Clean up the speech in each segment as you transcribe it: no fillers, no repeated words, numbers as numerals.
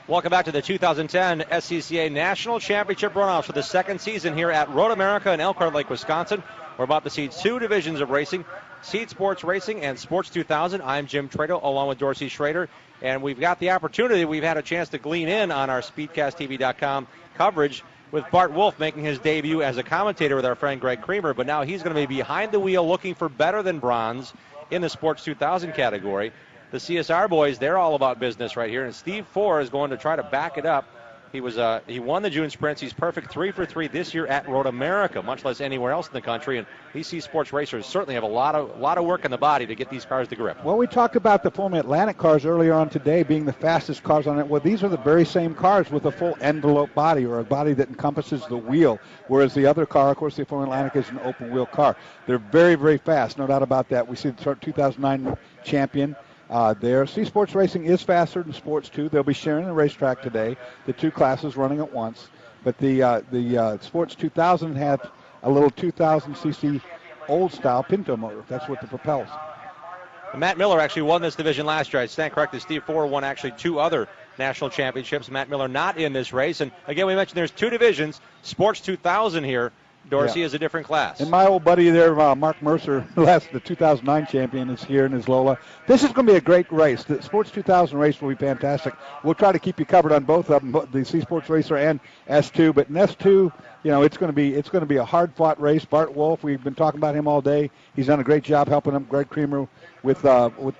Welcome back to the 2010 SCCA National Championship Runoffs for the second season here at Road America in Elkhart Lake, Wisconsin. We're about to see two divisions of racing, Seed Sports Racing and Sports 2000. I'm Jim Trado along with Dorsey Schrader, and we've got the opportunity, we've had a chance to glean in on our SpeedcastTV.com coverage with Bart Wolf making his debut as a commentator with our friend Greg Creamer, but now he's going to be behind the wheel looking for better than bronze in the Sports 2000 category. The CSR boys, they're all about business right here, and Steve Four is going to try to back it up. He won the June Sprints. He's perfect 3 for 3 this year at Road America, much less anywhere else in the country. And these C Sports racers certainly have a lot of work in the body to get these cars to grip. Well, we talked about the Formula Atlantic cars earlier on today being the fastest cars on it. Well, these are the very same cars with a full envelope body, or a body that encompasses the wheel, whereas the other car, of course, the Formula Atlantic is an open wheel car. They're very, very fast, no doubt about that. We see the 2009 champion there. C Sports Racing is faster than Sports 2. They'll be sharing the racetrack today, the two classes running at once. But the Sports 2000 have a little 2000cc old-style Pinto motor. That's what the propels. Matt Miller actually won this division last year. I stand corrected. Steve Four won actually 2 other national championships. Matt Miller not in this race. And again, we mentioned there's 2 divisions. Sports 2000 here, Dorsey, is a different class. And my old buddy there, Mark Mercer, the 2009 champion, is here in his Lola. This is going to be a great race. The Sports 2000 race will be fantastic. We'll try to keep you covered on both of them, the C Sports Racer and S2. But in S2, it's going to be a hard-fought race. Bart Wolf, we've been talking about him all day. He's done a great job helping him, Greg Creamer, with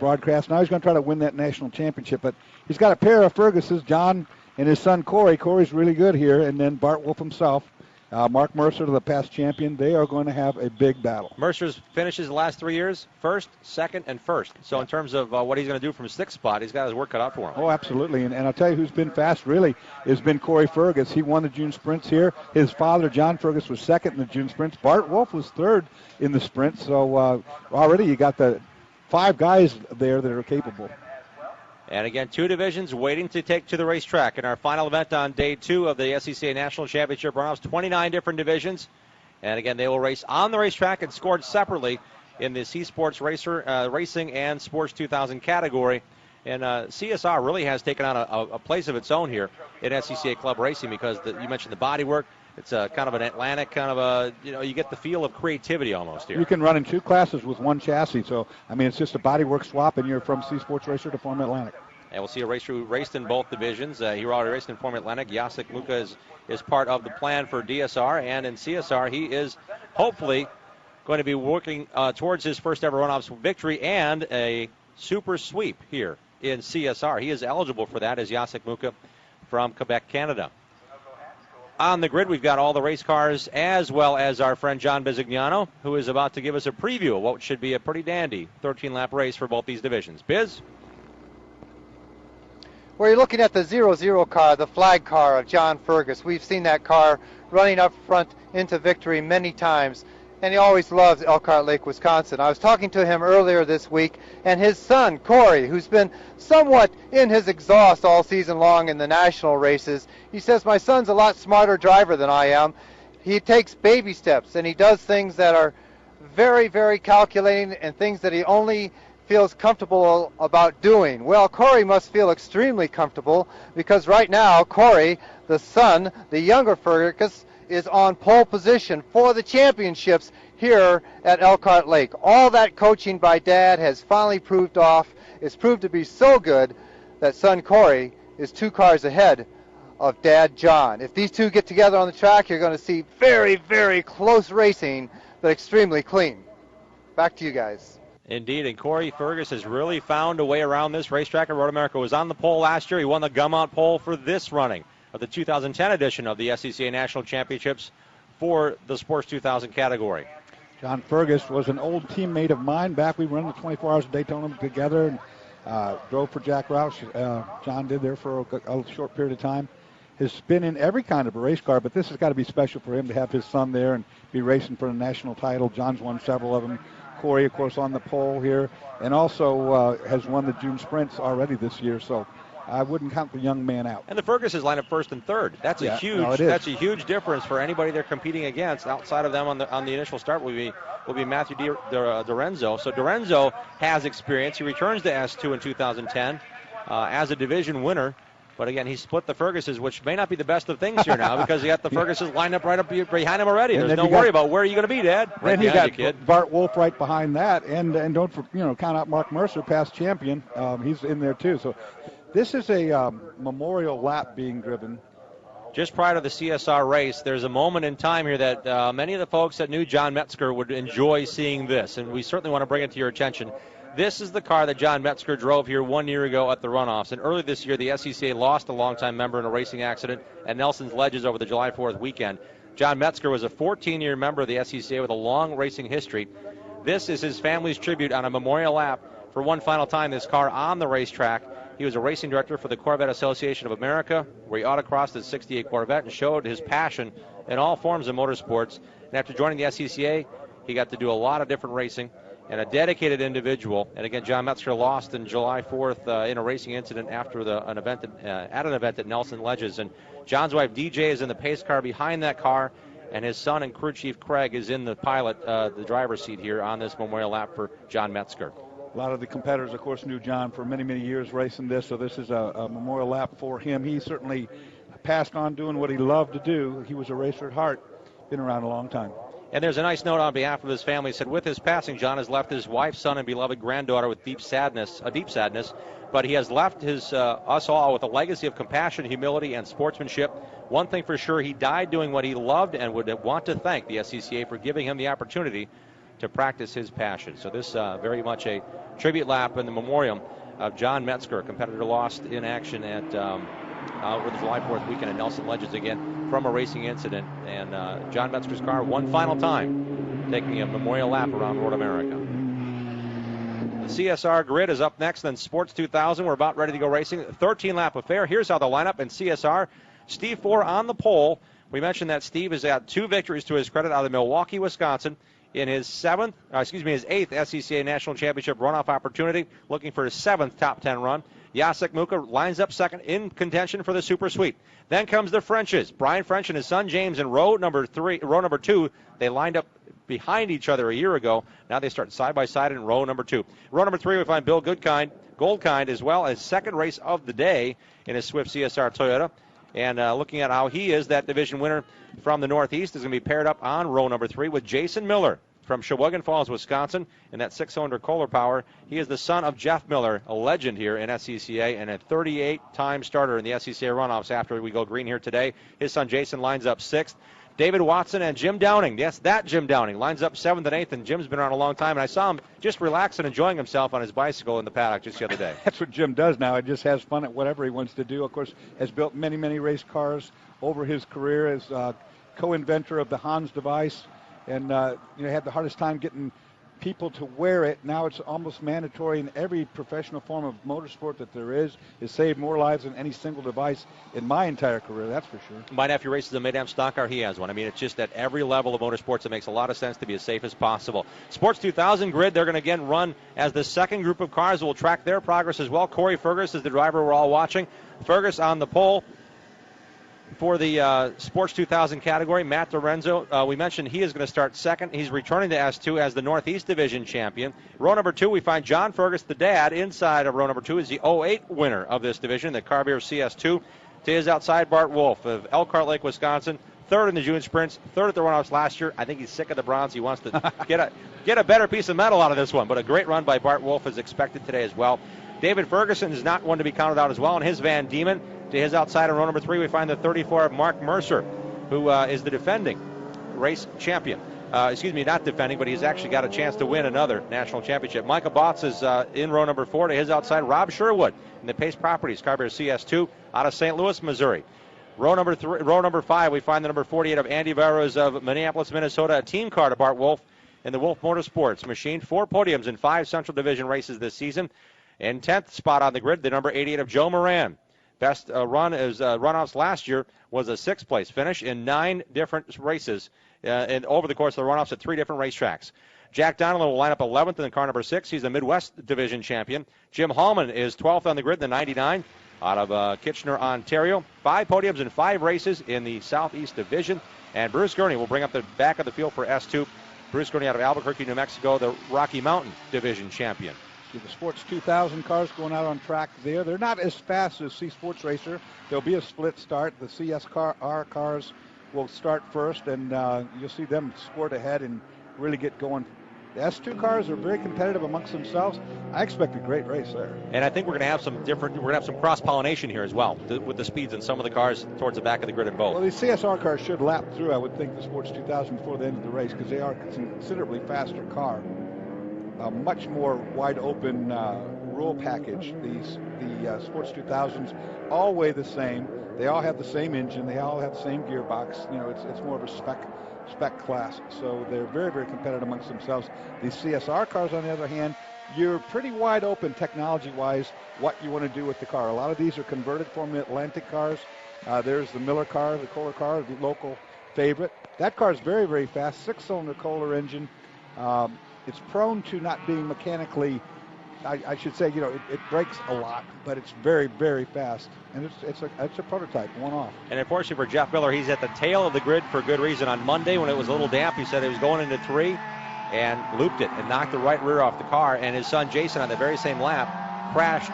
broadcast. Now he's going to try to win that national championship. But he's got a pair of Ferguses, John and his son Corey. Corey's really good here, and then Bart Wolf himself. Mark Mercer, the past champion, they are going to have a big battle. Mercer's finishes the last 3 years, first, second, and first. So in terms of what he's going to do from 6th spot, he's got his work cut out for him. Oh, absolutely. And I'll tell you who's been fast, really, has been Corey Fergus. He won the June Sprints here. His father, John Fergus, was second in the June Sprints. Bart Wolf was third in the Sprints. So already you got the 5 guys there that are capable. And again, 2 divisions waiting to take to the racetrack in our final event on day 2 of the SCCA National Championship Runoffs. 29 different divisions. And again, they will race on the racetrack and scored separately in the C Sports Racing and Sports 2000 category. And CSR really has taken on a place of its own here in SCCA Club Racing because you mentioned the bodywork. It's kind of an Atlantic you get the feel of creativity almost here. You can run in 2 classes with 1 chassis. So, it's just a bodywork swap, and you're from C Sports Racer to Formula Atlantic. And we'll see a racer who raced in both divisions. He already raced in Formula Atlantic. Jacek Muka is part of the plan for DSR. And in CSR, he is hopefully going to be working towards his first ever Runoffs victory and a super sweep here in CSR. He is eligible for that as Jacek Muka from Quebec, Canada. On the grid, we've got all the race cars as well as our friend John Bizignano, who is about to give us a preview of what should be a pretty dandy 13-lap race for both these divisions. Biz? Well, you're looking at the 0-0 car, the flag car of John Fergus. We've seen that car running up front into victory many times, and he always loves Elkhart Lake, Wisconsin. I was talking to him earlier this week, and his son, Corey, who's been somewhat in his exhaust all season long in the national races, he says, my son's a lot smarter driver than I am. He takes baby steps, and he does things that are very, very calculating and things that he only feels comfortable about doing. Well, Corey must feel extremely comfortable because right now, Corey, the son, the younger Fergus, is on pole position for the championships here at Elkhart Lake. All that coaching by Dad has finally proved to be so good that son Corey is 2 cars ahead of Dad John. If these 2 get together on the track, you're going to see very, very close racing, but extremely clean. Back to you guys. Indeed, and Corey Fergus has really found a way around this racetrack. Road America was on the pole last year. He won the Gummont pole for this running of the 2010 edition of the SCCA National Championships for the Sports 2000 category. John Fergus was an old teammate of mine back. We run the 24 Hours of Daytona together and drove for Jack Roush. John did there for a short period of time. Has been in every kind of a race car, but this has got to be special for him to have his son there and be racing for the national title. John's won several of them. Corey, of course, on the pole here, and also has won the June sprints already this year. So I wouldn't count the young man out. And the Ferguses line up first and third. That's a huge difference for anybody they're competing against. Outside of them on the initial start will be Matthew Dorenzo. So Dorenzo has experience. He returns to S2 in 2010 as a division winner. But again, he split the Ferguses, which may not be the best of things here now because you got the Ferguses lined up right up behind him already. There's no worry about where are you going to be, Dad. Right and he got Bart Wolf right behind that, and don't count out Mark Mercer, past champion. He's in there too. So this is a memorial lap being driven. Just prior to the CSR race, there's a moment in time here that many of the folks that knew John Metzger would enjoy seeing this, and we certainly want to bring it to your attention. This is the car that John Metzger drove here 1 year ago at the Runoffs. And earlier this year, the SCCA lost a longtime member in a racing accident at Nelson's Ledges over the July 4th weekend. John Metzger was a 14-year member of the SCCA with a long racing history. This is his family's tribute on a memorial lap for one final time this car on the racetrack. He was a racing director for the Corvette Association of America, where he autocrossed his 68 Corvette and showed his passion in all forms of motorsports. And after joining the SCCA, he got to do a lot of different racing. And a dedicated individual. And again, John Metzger lost in July 4th in a racing incident after an event at Nelson Ledges. And John's wife DJ is in the pace car behind that car, and his son and crew chief Craig is in the the driver's seat here on this memorial lap for John Metzger. A lot of the competitors, of course, knew John for many, many years racing this, so this is a memorial lap for him. He certainly passed on doing what he loved to do. He was a racer at heart, been around a long time. And there's a nice note on behalf of his family. He said, with his passing, John has left his wife, son, and beloved granddaughter with deep sadness, but he has left us all with a legacy of compassion, humility, and sportsmanship. One thing for sure, he died doing what he loved and would want to thank the SCCA for giving him the opportunity to practice his passion. So this very much a tribute lap in the memoriam of John Metzger, a competitor lost in action at over the July 4th weekend at Nelson Ledges again from a racing incident. And John Metzger's car one final time taking a memorial lap around Road America. The CSR grid is up next, then Sports 2000. We're about ready to go racing. 13-lap affair. Here's how the lineup in CSR. Steve Four on the pole. We mentioned that Steve has had 2 victories to his credit out of Milwaukee, Wisconsin. In his 8th SCCA National Championship runoff opportunity, looking for his 7th top 10 run. Jacek Muka lines up second in contention for the Super Sweep. Then comes the Frenches. Brian French and his son James in row number 2. They lined up behind each other a year ago. Now they start side by side in row number 2. Row number 3, we find Bill Goldkind, as well as second race of the day in his Swift CSR Toyota. And looking at how he is, that division winner from the Northeast is going to be paired up on row number 3 with Jason Miller from Sheboygan Falls, Wisconsin, in that 6-cylinder Kohler Power. He is the son of Jeff Miller, a legend here in SCCA, and a 38-time starter in the SCCA runoffs after we go green here today. His son Jason lines up 6th. David Watson and Jim Downing, yes, that Jim Downing, lines up 7th and 8th, and Jim's been around a long time, and I saw him just relaxing, enjoying himself on his bicycle in the paddock just the other day. That's what Jim does now. He just has fun at whatever he wants to do. Of course, has built many, many race cars over his career as co-inventor of the Hans device, and had the hardest time getting people to wear it. Now it's almost mandatory in every professional form of motorsport that there is. It saved more lives than any single device in my entire career, that's for sure. My nephew races a Mid-Am stock car. He has one. I mean, it's just at every level of motorsports, it makes a lot of sense to be as safe as possible. Sports 2000 grid, they're going to again run as the second group of cars. We'll track their progress as well. Corey Fergus is the driver we're all watching. Fergus on the pole for the Sports 2000 category. Matt Dorenzo, we mentioned he is going to start second. He's returning to S2 as the Northeast Division champion. Row number 2, we find John Fergus, the dad. Inside of row number 2 is the 08 winner of this division, the Carbier CS2. To his outside, Bart Wolf of Elkhart Lake, Wisconsin. 3rd in the June sprints, 3rd at the runoffs last year. I think he's sick of the bronze. He wants to get a better piece of metal out of this one. But a great run by Bart Wolf is expected today as well. David Ferguson is not one to be counted out as well in his Van Diemen. To his outside in row number 3, we find the 34 of Mark Mercer, who is the defending race champion. Not defending, but he's actually got a chance to win another national championship. Michael Botts is in row number 4. To his outside, Rob Sherwood in the Pace Properties Carbier CS2 out of St. Louis, Missouri. Row number 5, we find the number 48 of Andy Veros of Minneapolis, Minnesota, a team car to Bart Wolf. in the Wolf Motorsports machine. 4 podiums in 5 Central Division races this season. In 10th spot on the grid, the number 88 of Joe Moran. Best run is Runoffs last year was a 6th place finish in 9 different races and over the course of the Runoffs at 3 different racetracks. Jack Donnelly will line up 11th in the car number 6. He's the Midwest Division champion. Jim Hallman is 12th on the grid, the 99 out of Kitchener, Ontario. 5 podiums in 5 races in the Southeast Division. And Bruce Gurney will bring up the back of the field for S2. Bruce Gurney out of Albuquerque, New Mexico, the Rocky Mountain Division champion. The Sports 2000 cars going out on track there. They're not as fast as C Sports Racer. There'll be a split start. The CSR cars will start first, and you'll see them squirt ahead and really get going. The S2 cars are very competitive amongst themselves. I expect a great race there. And I think we're going to have some cross-pollination here as well with the speeds in some of the cars towards the back of the grid in both. Well, these CSR cars should lap through, I would think, the Sports 2000 before the end of the race because they are a considerably faster car. A much more wide open rule package. The Sports 2000s all weigh the same. They all have the same engine. They all have the same gearbox. You know, it's more of a spec class. So they're very, very competitive amongst themselves. These CSR cars, on the other hand, you're pretty wide open technology-wise what you want to do with the car. A lot of these are converted from Atlantic cars. There's the Miller car, the Kohler car, the local favorite. That car is very, very fast. 6-cylinder Kohler engine. It's prone to not being mechanically, I should say, you know, it brakes a lot, but it's very, very fast. And it's a prototype, one-off. And unfortunately for Jeff Miller, he's at the tail of the grid for good reason. On Monday, when it was a little damp, he said he was going into 3 and looped it and knocked the right rear off the car. And his son Jason, on the very same lap, crashed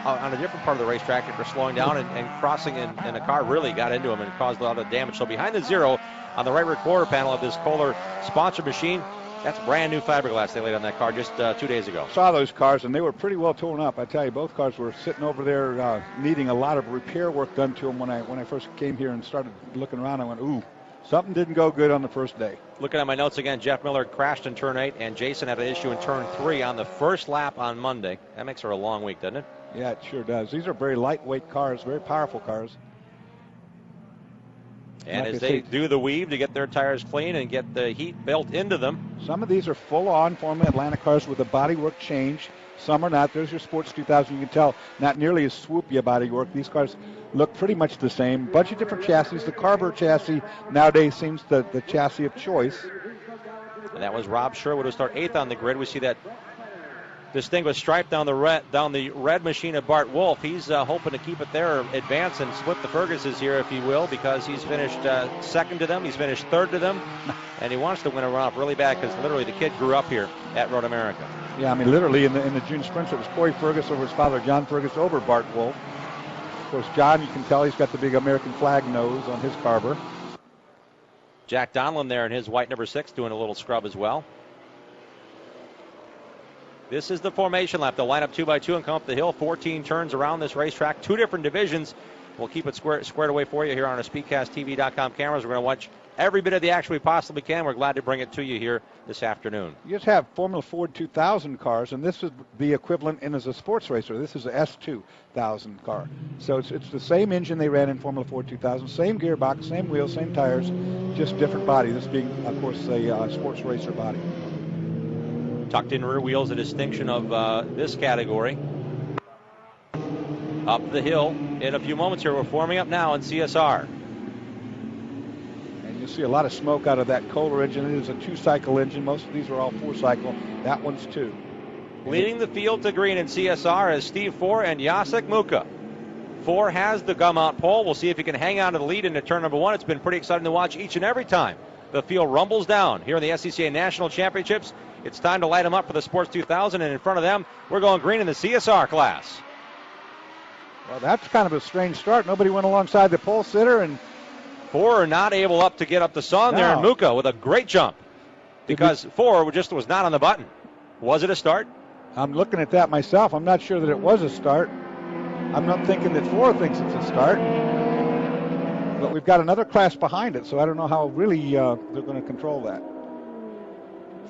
on a different part of the racetrack after slowing down and crossing, and the car really got into him and caused a lot of damage. So behind the 0 on the right rear quarter panel of this Kohler sponsored machine, that's brand new fiberglass they laid on that car just 2 days ago. Saw those cars, and they were pretty well torn up. I tell you, both cars were sitting over there needing a lot of repair work done to them. When I first came here and started looking around, I went, ooh, something didn't go good on the first day. Looking at my notes again, Jeff Miller crashed in turn 8, and Jason had an issue in turn 3 on the first lap on Monday. That makes her a long week, doesn't it? Yeah, it sure does. These are very lightweight cars, very powerful cars. And as they do the weave to get their tires clean and get the heat built into them. Some of these are full-on Formula Atlanta cars with a bodywork change. Some are not. There's your Sports 2000. You can tell not nearly as swoopy a bodywork. These cars look pretty much the same. Bunch of different chassis. The Carver chassis nowadays seems the chassis of choice. And that was Rob Sherwood, who started 8th on the grid. We see that distinguished stripe down the red machine of Bart Wolf. He's hoping to keep it there, advance and split the Ferguses here, if he will, because he's finished 2nd to them. He's finished 3rd to them, and he wants to win a runoff really bad because literally the kid grew up here at Road America. Yeah, I mean, literally in the June sprints, it was Corey Fergus over his father, John Fergus, over Bart Wolf. Of course, John, you can tell he's got the big American flag nose on his Carver. Jack Donlin there in his white number 6 doing a little scrub as well. This is the formation lap. They'll line up 2 by 2 and come up the hill. 14 turns around this racetrack. 2 different divisions. We'll keep it squared away for you here on our SpeedcastTV.com cameras. We're going to watch every bit of the action we possibly can. We're glad to bring it to you here this afternoon. You just have Formula Ford 2000 cars, and this is the equivalent in as a sports racer. This is a S2000 car. So it's the same engine they ran in Formula Ford 2000, same gearbox, same wheels, same tires, just different body. This being, of course, a sports racer body. Tucked in rear wheels, a distinction of this category. Up the hill in a few moments here. We're forming up now in CSR. And you'll see a lot of smoke out of that Kohler engine. It is a 2-cycle engine. Most of these are all 4-cycle. That one's 2. Leading the field to green in CSR is Steve Four and Jacek Muka. Four has the gum out pole. We'll see if he can hang on to the lead into turn number 1. It's been pretty exciting to watch each and every time the field rumbles down here in the SCCA National Championships. It's time to light them up for the Sports 2000, and in front of them, we're going green in the CSR class. Well, that's kind of a strange start. Nobody went alongside the pole sitter, and Four are not able to get up the song there, and Muka with a great jump because Four just was not on the button. Was it a start? I'm looking at that myself. I'm not sure that it was a start. I'm not thinking that Four thinks it's a start. But we've got another class behind it, so I don't know how really they're going to control that.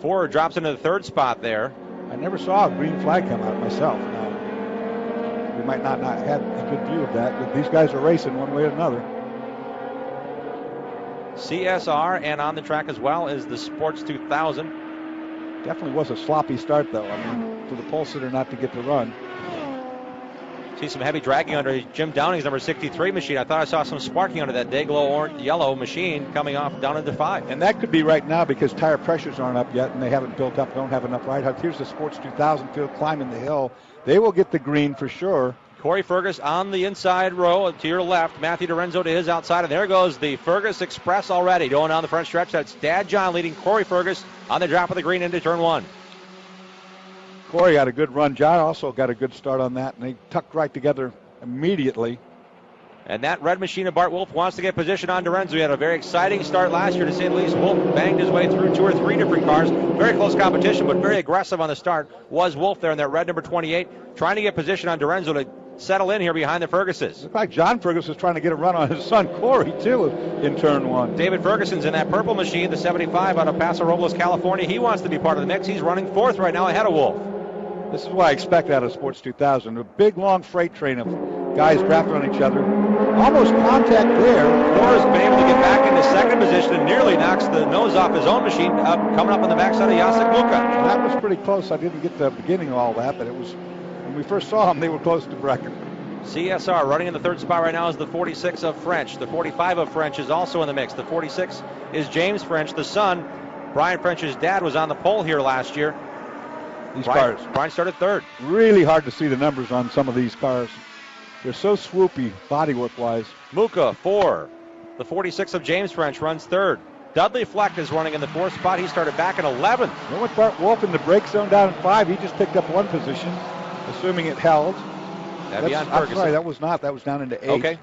Four drops into the 3rd spot there. I never saw a green flag come out myself. Now, we might not have a good view of that, but these guys are racing one way or another. CSR and on the track as well is the Sports 2000. Definitely was a sloppy start, though. I mean, for the pole sitter not to get the run. See some heavy dragging under Jim Downing's number 63 machine. I thought I saw some sparking under that day-glow orange yellow machine coming off down into 5. And that could be right now because tire pressures aren't up yet, and they haven't built up, don't have enough ride height. Here's the Sports 2000 field climbing the hill. They will get the green for sure. Corey Fergus on the inside row to your left. Matthew Dorenzo to his outside. And there goes the Fergus Express already going down the front stretch. That's Dad John leading Corey Fergus on the drop of the green into turn 1. Corey got a good run. John also got a good start on that, and they tucked right together immediately. And that red machine of Bart Wolf wants to get position on Dorenzo. He had a very exciting start last year, to say the least. Wolf banged his way through 2 or 3 different cars. Very close competition, but very aggressive on the start was Wolf there in that red number 28, trying to get position on Dorenzo to settle in here behind the Ferguses. Looks like John Fergus was trying to get a run on his son Corey, too, in turn 1. David Ferguson's in that purple machine, the 75 out of Paso Robles, California. He wants to be part of the mix. He's running 4th right now ahead of Wolf. This is what I expect out of Sports 2000. A big, long freight train of guys drafting on each other. Almost contact there. Moore's been able to get back into second position and nearly knocks the nose off his own machine, coming up on the backside of Jacek Muka. That was pretty close. I didn't get the beginning of all that, but it was, when we first saw them, they were close to Brecken. CSR running in the 3rd spot right now is the 46 of French. The 45 of French is also in the mix. The 46 is James French, the son. Brian French's dad was on the pole here last year. These cars. Brian started 3rd. Really hard to see the numbers on some of these cars. They're so swoopy bodywork-wise. Muka, 4. The 46 of James French runs 3rd. Dudley Fleck is running in the 4th spot. He started back in 11th. Then with Bart Wolf in the brake zone down in 5, he just picked up 1 position, assuming it held. That'd be on I'm Ferguson. sorry, that was not. That was down into 8. Okay.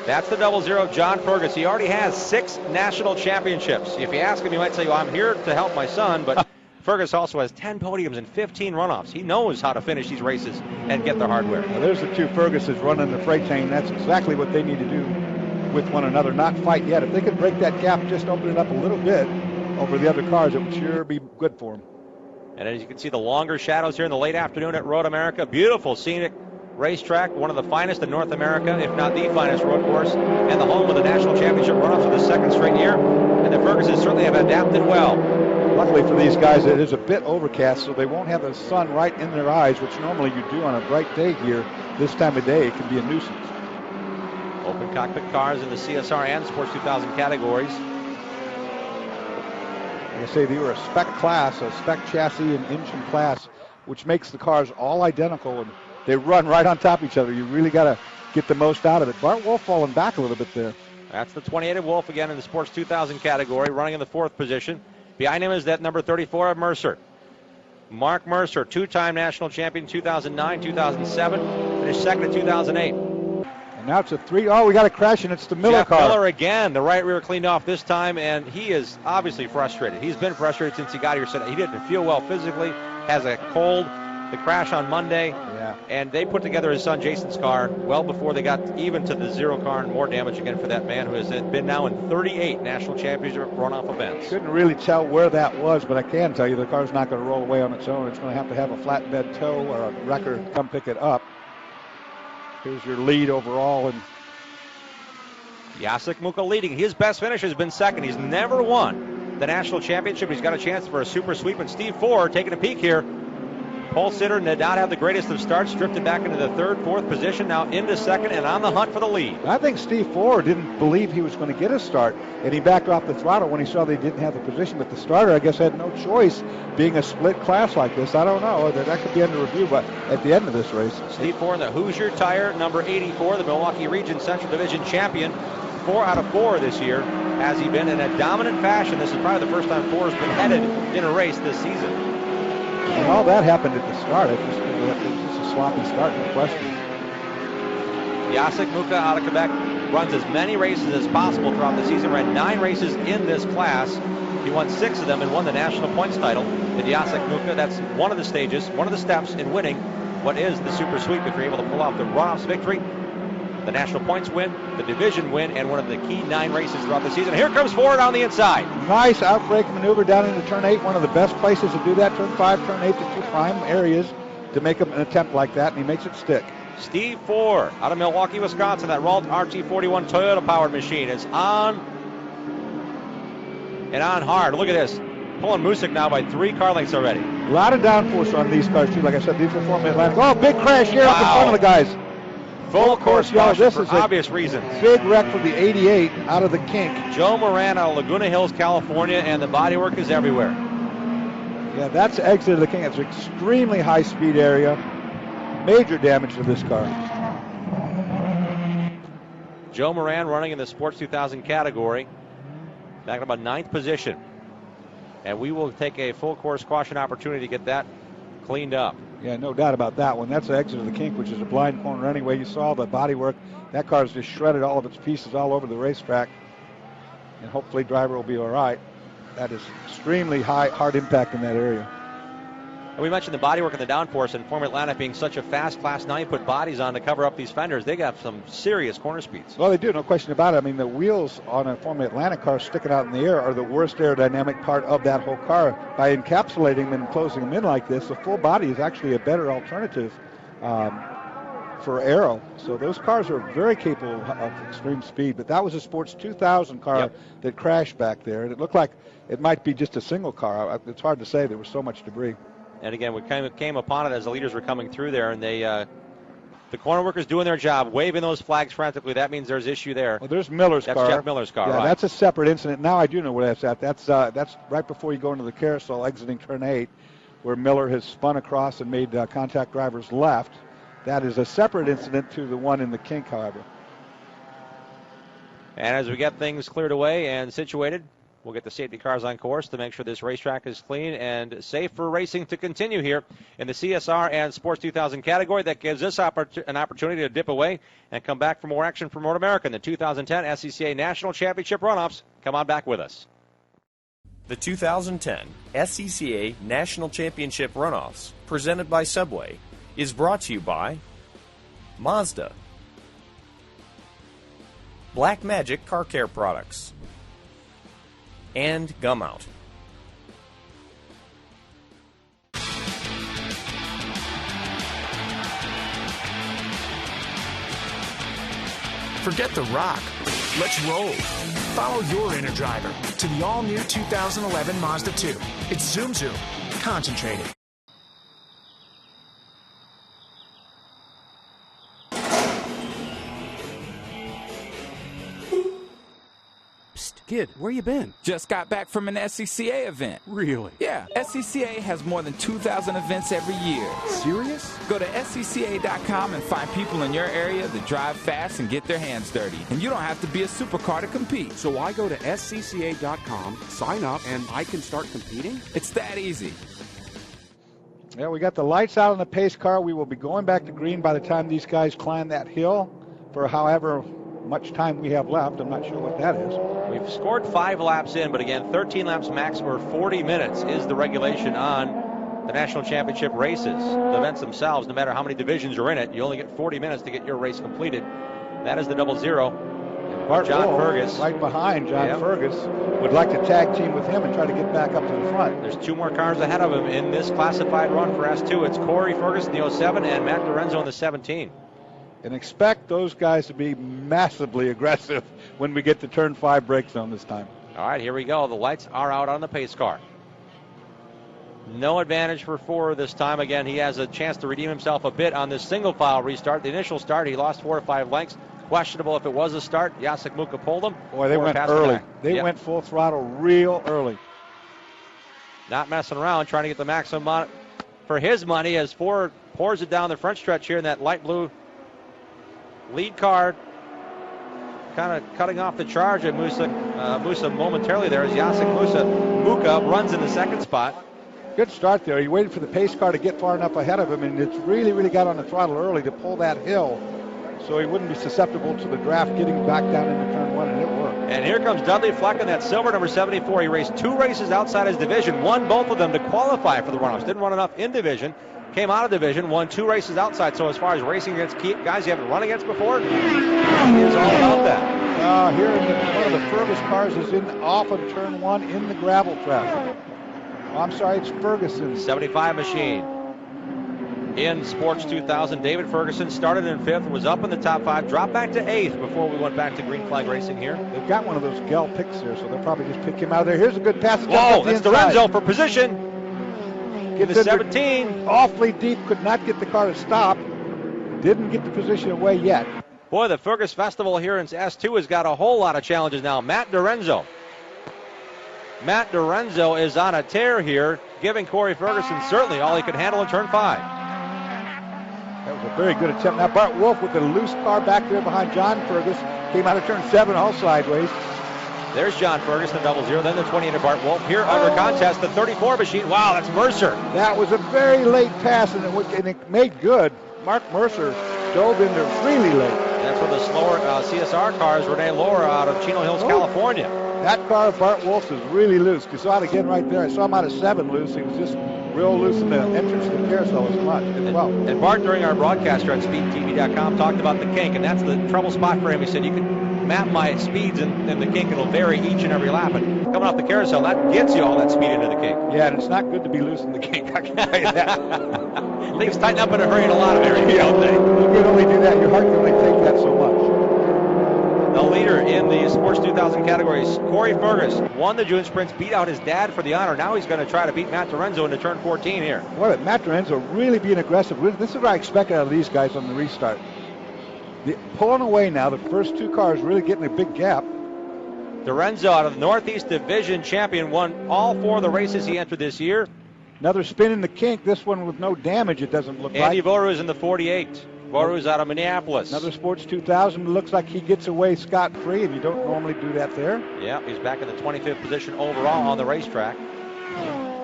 That's the 00, John Fergus. He already has 6 national championships. If you ask him, he might say, well, I'm here to help my son, but Fergus also has 10 podiums and 15 runoffs. He knows how to finish these races and get the hardware. Now, there's the 2 Ferguses running the freight train. That's exactly what they need to do with one another, not fight yet. If they could break that gap, just open it up a little bit over the other cars, it would sure be good for them. And as you can see, the longer shadows here in the late afternoon at Road America. Beautiful scenic racetrack, one of the finest in North America, if not the finest road course, and the home of the national championship runoffs for the 2nd straight year. And the Ferguses certainly have adapted well. Luckily for these guys, it is a bit overcast, so they won't have the sun right in their eyes, which normally you do on a bright day here. This time of day, it can be a nuisance. Open cockpit cars in the CSR and Sports 2000 categories. Like I say, they were a spec class, a spec chassis and engine class, which makes the cars all identical, and they run right on top of each other. You really got to get the most out of it. Bart Wolf falling back a little bit there. That's the 28 of Wolf again in the Sports 2000 category, running in the 4th position. Behind him is that number 34 of Mercer. Mark Mercer, 2-time national champion, 2009, 2007, finished 2nd in 2008. And now it's a 3. Oh, we got a crash, and it's the Miller Jeff car. Miller again, the right rear cleaned off this time, and he is obviously frustrated. He's been frustrated since he got here. Said he didn't feel well physically, has a cold. The crash on Monday, and they put together his son Jason's car well before they got even to the 0 car, and more damage again for that man who has been now in 38 national championship runoff events. Couldn't really tell where that was, but I can tell you the car's not going to roll away on its own. It's going to have a flatbed tow or a wrecker come pick it up. Here's your lead overall, and Jacek Muka leading. His best finish has been 2nd. He's never won the national championship. He's got a chance for a super sweep, and Steve Ford taking a peek here. Pole sitter did not have the greatest of starts, drifted back into the 3rd, 4th position, now into 2nd and on the hunt for the lead. I think Steve Ford didn't believe he was going to get a start, and he backed off the throttle when he saw they didn't have the position. But the starter, I guess, had no choice being a split class like this. I don't know. That could be under review, but at the end of this race. Steve Ford in the Hoosier Tire, number 84, the Milwaukee Region Central Division champion. 4 out of 4 this year has he been in a dominant fashion. This is probably the first time Ford's been headed in a race this season. And all that happened at the start. It was just a sloppy start, no question. Jacek Muka out of Quebec runs as many races as possible throughout the season. Ran 9 races in this class. He won 6 of them and won the national points title. And Jacek Muka, that's one of the stages, one of the steps in winning what is the super sweep. If you're able to pull off the runoffs victory, the national points win, the division win, and one of the key 9 races throughout the season. Here comes Ford on the inside. Nice outbreak maneuver down into turn 8. One of the best places to do that. Turn 5, turn 8, the 2 prime areas to make an attempt like that, and he makes it stick. Steve Ford out of Milwaukee, Wisconsin. That Ralt RT41 Toyota-powered machine is on and on hard. Look at this. pulling Music now by 3 car lengths already. A lot of downforce on these cars, too. Like I said, these are former Atlantic. Oh, big crash here up in front of the guys. Full course caution this for is obvious reasons. Big wreck for the 88 out of the kink. Joe Moran out of Laguna Hills, California, and the bodywork is everywhere. Yeah, that's the exit of the kink. It's an extremely high-speed area. Major damage to this car. Joe Moran running in the Sports 2000 category. Back in about 9th position. And we will take a full course caution opportunity to get that cleaned up. Yeah, no doubt about that one. That's the exit of the kink, which is a blind corner anyway. You saw the bodywork. That car's just shredded all of its pieces all over the racetrack. And hopefully driver will be all right. That is extremely hard impact in that area. And we mentioned the bodywork and the downforce, and Formula Atlantic being such a fast Class 9, put bodies on to cover up these fenders. They got some serious corner speeds. Well, they do, no question about it. I mean, the wheels on a Formula Atlantic car sticking out in the air are the worst aerodynamic part of that whole car. By encapsulating them and closing them in like this, the full body is actually a better alternative for aero. So those cars are very capable of extreme speed. But that was a Sports 2000 car that crashed back there, and it looked like it might be just a single car. It's hard to say. There was so much debris. And again, we came upon it as the leaders were coming through there, and they, the corner workers doing their job, waving those flags frantically. That means there's issue there. Well, there's Miller's car. That's Jeff Miller's car, yeah, right. That's a separate incident. Now I do know where that's at. That's right before you go into the carousel, exiting turn 8, where Miller has spun across and made contact drivers left. That is a separate incident to the one in the kink, however. And as we get things cleared away and situated, we'll get the safety cars on course to make sure this racetrack is clean and safe for racing to continue here in the CSR and Sports 2000 category. That gives us an opportunity to dip away and come back for more action from North America in the 2010 SCCA National Championship Runoffs. Come on back with us. The 2010 SCCA National Championship Runoffs, presented by Subway, is brought to you by Mazda, Black Magic Car Care Products, and Gum Out. Forget the rock. Let's roll. Follow your inner driver to the all-new 2011 Mazda 2. It's Zoom Zoom. Concentrated. Kid, where you been? Just got back from an SCCA event. Really? Yeah, SCCA has more than 2,000 events every year. Serious? Go to SCCA.com and find people in your area that drive fast and get their hands dirty. And you don't have to be a supercar to compete. So I go to SCCA.com, sign up, and I can start competing? It's that easy. Yeah, we got the lights out on the pace car. We will be going back to green by the time these guys climb that hill for however much time we have left. I'm not sure what that is. We've scored 5 laps in, but again, 13 laps max or 40 minutes is the regulation on the National Championship races. The events themselves, no matter how many divisions are in it, you only get 40 minutes to get your race completed. That is the 00. Bart John Wolf, Fergus. right behind John Fergus, would like to tag team with him and try to get back up to the front. There's 2 more cars ahead of him in this classified run for S2. It's Corey Fergus in the 07 and Matt Lorenzo in the 17. And expect those guys to be massively aggressive when we get to turn 5 brake zone this time. All right, here we go. The lights are out on the pace car. No advantage for 4 this time. Again, he has a chance to redeem himself a bit on this single file restart. The initial start, he lost 4 or 5 lengths. Questionable if it was a start. Jacek Muka pulled him. Boy, they went early. They went full throttle real early. Not messing around, trying to get the maximum for his money as Ford pours it down the front stretch here in that light blue lead car, kind of cutting off the charge at Musa momentarily there as Jacek Muka runs in the second spot. Good start there. He waited for the pace car to get far enough ahead of him, and it's really got on the throttle early to pull that hill so he wouldn't be susceptible to the draft getting back down into turn 1, and it worked. And here comes Dudley Fleck in that silver number 74. He raced 2 races outside his division, won both of them to qualify for the runoffs. Didn't run enough in division. Came out of division, won 2 races outside. So as far as racing against guys you haven't run against before, it's all about that. Here one of the Fergus cars is off of turn 1 in the gravel trap. Oh, I'm sorry, it's Ferguson's 75 machine. in Sports 2000. David Ferguson started in 5th, was up in the top 5, dropped back to 8th before we went back to green flag racing here. They've got one of those Gell picks here, so they'll probably just pick him out of there. Here's a good pass. Whoa, that's Lorenzo for position. Get the 17. Awfully deep, could not get the car to stop. Didn't get the position away yet. Boy, the Fergus Festival here in S2 has got a whole lot of challenges now. Matt Dorenzo. Matt Dorenzo is on a tear here, giving Corey Ferguson certainly all he could handle in turn 5. That was a very good attempt. Now Bart Wolf with the loose car back there behind John Fergus. Came out of turn 7 all sideways. There's John Fergus, the 00, then the 28 of Bart Wolf. Here under contest, the 34 machine. Wow, that's Mercer. That was a very late pass, and it made good. Mark Mercer dove in there really late. That's for the slower CSR cars, Renee Laura out of Chino Hills, California. That car of Bart Wolf's is really loose. You saw it again right there. I saw him out of 7 loose. He was just real loose in the entrance to the carousel as well. And Bart, during our broadcaster at SpeedTV.com, talked about the kink, and that's the trouble spot for him. He said, you can map my speeds in the kink. It'll vary each and every lap. And coming off the carousel, that gets you all that speed into the kink. Yeah, and it's not good to be loose in the kink, I can tell you that. Things tighten up in a hurry in a lot of areas, don't they? You can only do that. Your heart can only take that so much. The leader in the Sports 2000 categories, Corey Fergus, won the June Sprints, beat out his dad for the honor. Now he's going to try to beat Matt Dorenzo into turn 14 here. Boy, Matt Dorenzo really being aggressive. This is what I expect out of these guys on the restart. Pulling away now, the first 2 cars really getting a big gap. Dorenzo, out of the Northeast Division champion, won all 4 of the races he entered this year. Another spin in the kink, this one with no damage, it doesn't look like. Andy Voru is in the 48. Voru's out of Minneapolis. Another Sports 2000. Looks like he gets away scot-free, and you don't normally do that there. Yeah, he's back in the 25th position overall on the racetrack.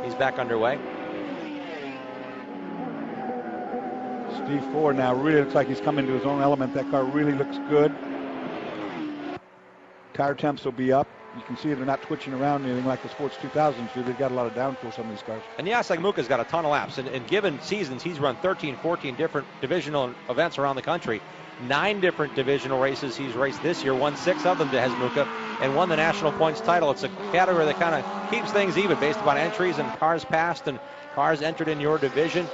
He's back underway. Steve Ford now really looks like he's come into his own element. That car really looks good. Tire temps will be up. You can see they're not twitching around anything like the Sports 2000s do. They've got a lot of downforce on these cars. And Jacek Muka's got a ton of laps. And given seasons, he's run 13, 14 different divisional events around the country. 9 different divisional races he's raced this year. Won 6 of them has Muka, and won the national points title. It's a category that kind of keeps things even based upon entries and cars passed and cars entered in your division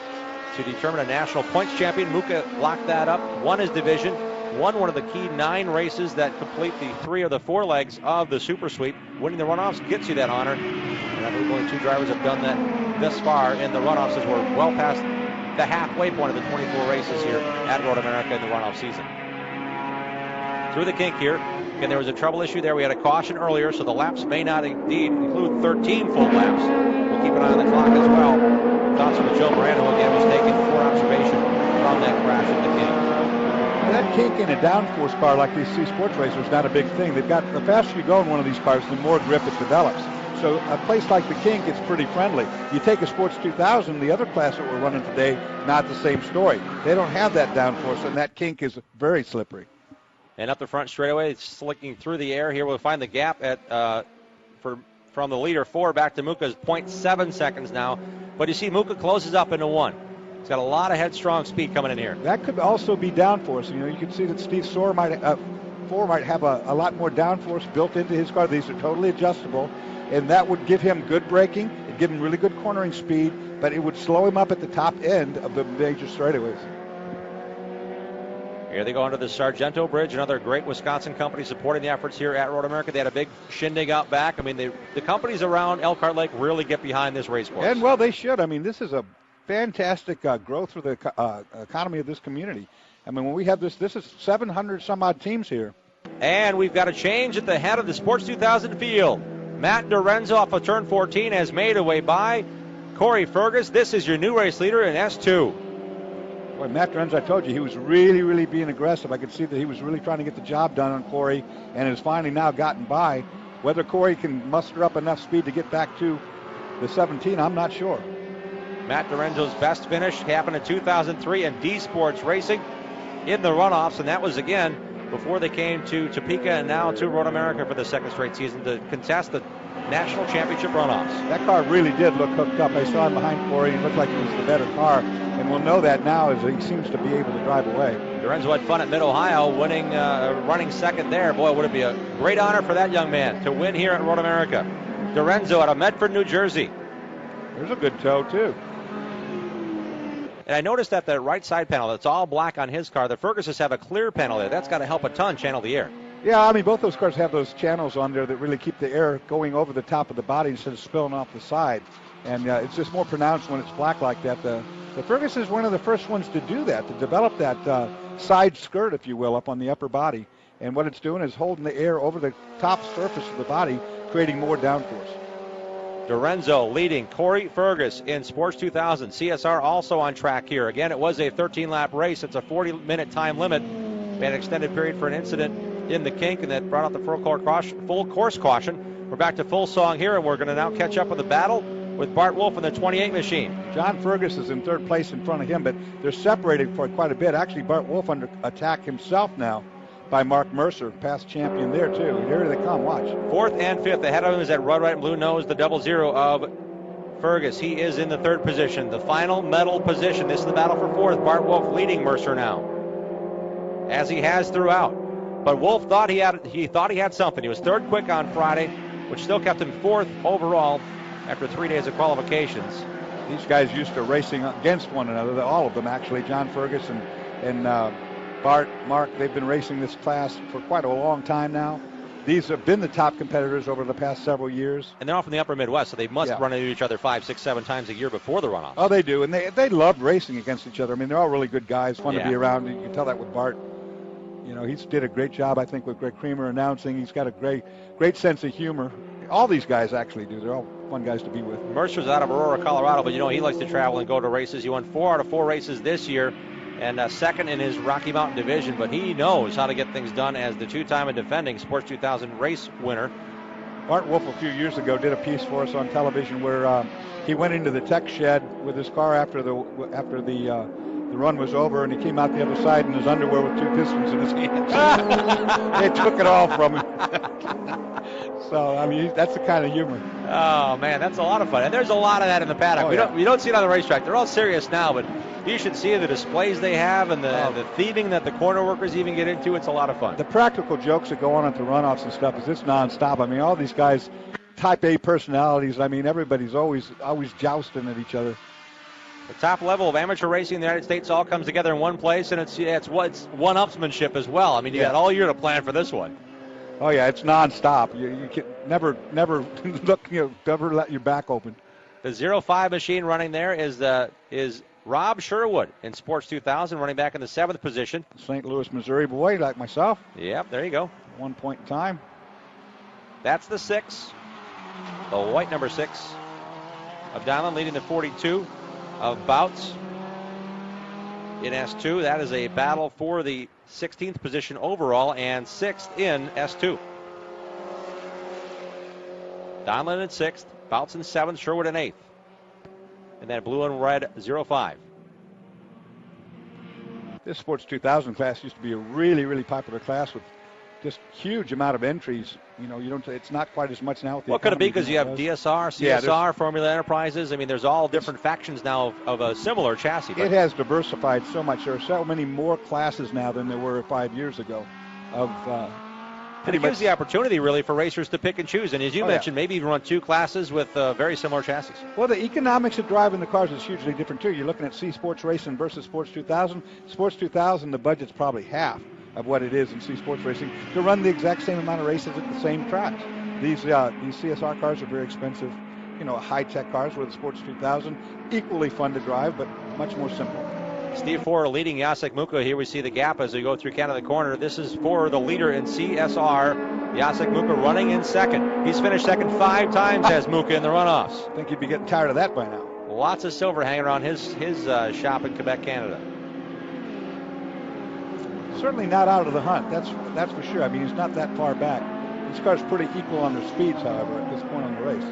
to determine a national points champion. Muka locked that up, won his division, won one of the key 9 races that complete the 3 of the 4 legs of the Super Sweep. Winning the runoffs gets you that honor. And I believe only 2 drivers have done that thus far in the runoffs, as we're well past the halfway point of the 24 races here at Road America in the runoff season. Through the kink here. Again, there was a trouble issue there. We had a caution earlier, so the laps may not indeed include 13 full laps. We'll keep an eye on the clock as well. Thoughts from Joe Morano again was taking for observation from that crash in the kink. That kink in a downforce car like these C Sports racers is not a big thing. They've got, the faster you go in one of these cars, the more grip it develops. So a place like the kink, it's pretty friendly. You take a Sports 2000, the other class that we're running today, not the same story. They don't have that downforce, and that kink is very slippery. And up the front straightaway, it's slicking through the air here. We'll find the gap at from the leader 4 back to Muka's 0.7 seconds now. But you see Muka closes up into 1. He's got a lot of headstrong speed coming in here. That could also be downforce. You know, you can see that Steve Ford might have a lot more downforce built into his car. These are totally adjustable, and that would give him good braking. It'd give him really good cornering speed, but it would slow him up at the top end of the major straightaways. Here they go under the Sargento Bridge, another great Wisconsin company supporting the efforts here at Road America. They had a big shindig out back. I mean, the companies around Elkhart Lake really get behind this race course. And, well, they should. I mean, this is a fantastic growth for the economy of this community. I mean, when we have this is 700 some odd teams here. And we've got a change at the head of the Sports 2000 field. Matt Dorenzo off of turn 14 has made a way by Corey Fergus. This is your new race leader in S2. Boy, Matt Dorenzo, I told you, he was really, really being aggressive. I could see that he was really trying to get the job done on Corey, and has finally now gotten by. Whether Corey can muster up enough speed to get back to the 17, I'm not sure. Matt Dorenzo's best finish happened in 2003 in D Sports Racing in the runoffs, and that was, again, before they came to Topeka and now to Road America for the second straight season to contest the national championship runoffs. That car really did look hooked up. I saw him behind Corey. He looked like he was the better car, and we'll know that now as he seems to be able to drive away. Dorenzo had fun at Mid-Ohio, running second there. Boy, would it be a great honor for that young man to win here at Road America. Dorenzo out of Medford, New Jersey. There's a good toe, too. And I noticed that the right side panel, that's all black on his car. The Ferguses have a clear panel there. That's got to help a ton channel the air. Yeah, I mean, both those cars have those channels on there that really keep the air going over the top of the body instead of spilling off the side. And it's just more pronounced when it's black like that. The Ferguson is one of the first ones to do that, to develop that side skirt, if you will, up on the upper body. And what it's doing is holding the air over the top surface of the body, creating more downforce. Dorenzo leading Corey Fergus in Sports 2000. CSR also on track here. Again, it was a 13-lap race. It's a 40-minute time limit. We had an extended period for an incident in the kink, and that brought out the full course caution. We're back to full song here, and we're going to now catch up with the battle with Bart Wolf in the 28 machine. John Fergus is in third place in front of him, but they're separated for quite a bit. Actually, Bart Wolf under attack himself now by Mark Mercer, past champion there, too. Here they come, watch. Fourth and fifth. Ahead of him is that red, white, and blue nose, the 00 of Fergus. He is in the third position, the final medal position. This is the battle for fourth. Bart Wolf leading Mercer now, as he has throughout. But Wolf thought he had something. He was third quick on Friday, which still kept him fourth overall after 3 days of qualifications. These guys used to racing against one another, all of them actually, John Fergus and Bart, Mark. They've been racing this class for quite a long time now. These have been the top competitors over the past several years. And they're all from the upper Midwest, so they must run into each other 5, 6, 7 times a year before the runoff. Oh, they do, and they love racing against each other. I mean, they're all really good guys, fun to be around. You can tell that with Bart. You know, he's did a great job, I think, with Greg Creamer announcing. He's got a great sense of humor. All these guys actually do. They're all fun guys to be with. Mercer's out of Aurora, Colorado, but you know he likes to travel and go to races. He won 4 out of 4 races this year, and second in his Rocky Mountain division, but he knows how to get things done as the two-time and defending Sports 2000 race winner. Bart Wolf a few years ago did a piece for us on television where he went into the tech shed with his car after the run was over, and he came out the other side in his underwear with 2 pistons in his hands. They took it all from him. So, I mean, that's the kind of humor. Oh, man, that's a lot of fun. And there's a lot of that in the paddock. We don't see it on the racetrack. They're all serious now, but you should see the displays they have and the thieving that the corner workers even get into. It's a lot of fun. The practical jokes that go on at the runoffs and stuff is it's nonstop. I mean, all these guys, type A personalities. I mean, everybody's always jousting at each other. The top level of amateur racing in the United States all comes together in one place, and it's one-upsmanship as well. I mean, you got all year to plan for this one. Oh yeah, it's nonstop. You can never look, never let your back open. The 05 machine running there is Rob Sherwood in Sports 2000, running back in the 7th position. St. Louis, Missouri boy, like myself. Yep, there you go. 1 point in time. That's the 6, the white number 6 of Donlin, leading the 42 of Bouts in S2. That is a battle for the 16th position overall and 6th in S2. Donlin in 6th, Bouts in 7th, Sherwood in 8th. And that blue and red 05. This Sports 2000 class used to be a really, really popular class with just huge amount of entries. You know, it's not quite as much now. What could it be? Because you have DSR, CSR, Formula Enterprises. I mean, there's all different factions now of a similar chassis. It has diversified so much. There are so many more classes now than there were 5 years ago. And it gives the opportunity, really, for racers to pick and choose. And as you mentioned, maybe even run 2 classes with very similar chassis. Well, the economics of driving the cars is hugely different, too. You're looking at C Sports Racing versus Sports 2000. Sports 2000, the budget's probably half of what it is in C Sports Racing to run the exact same amount of races at the same tracks. These CSR cars are very expensive, high-tech cars, where the Sports 2000, equally fun to drive, but much more simple. Steve Ford leading Jacek Muka. Here we see the gap as we go through Canada corner. This is for the leader in CSR. Jacek Muka running in second. He's finished second 5 times as Muka in the runoffs. I think you'd be getting tired of that by now. Lots of silver hanging around his shop in Quebec, Canada. Certainly not out of the hunt. That's for sure. I mean, he's not that far back. This car's pretty equal on their speeds, however, at this point on the race.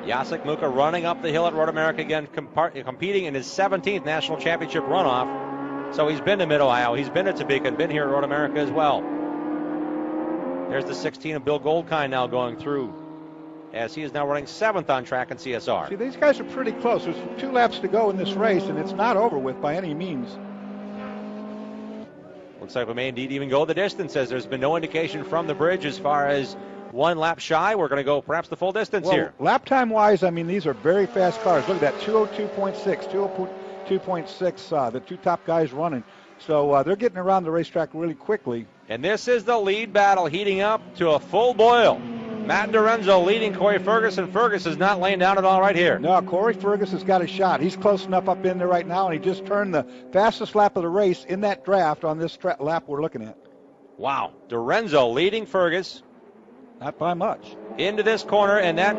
Jacek Muka running up the hill at Road America again, competing in his 17th national championship runoff. So he's been to Mid-Ohio. He's been to Topeka and been here at Road America as well. There's the 16 of Bill Goldkind now going through, as he is now running 7th on track in CSR. See, these guys are pretty close. There's 2 laps to go in this race, and it's not over with by any means. Looks like we may indeed even go the distance, as there's been no indication from the bridge as far as 1 lap shy. We're going to go perhaps the full distance here. Lap time wise, I mean, these are very fast cars. Look at that, 202.6, 22.6, the two top guys running. So they're getting around the racetrack really quickly. And this is the lead battle heating up to a full boil. Matt Dorenzo leading Corey Fergus, and Fergus is not laying down at all right here. No, Corey Fergus has got a shot. He's close enough up in there right now, and he just turned the fastest lap of the race in that draft on this lap we're looking at. Wow, Dorenzo leading Fergus. Not by much. Into this corner, and that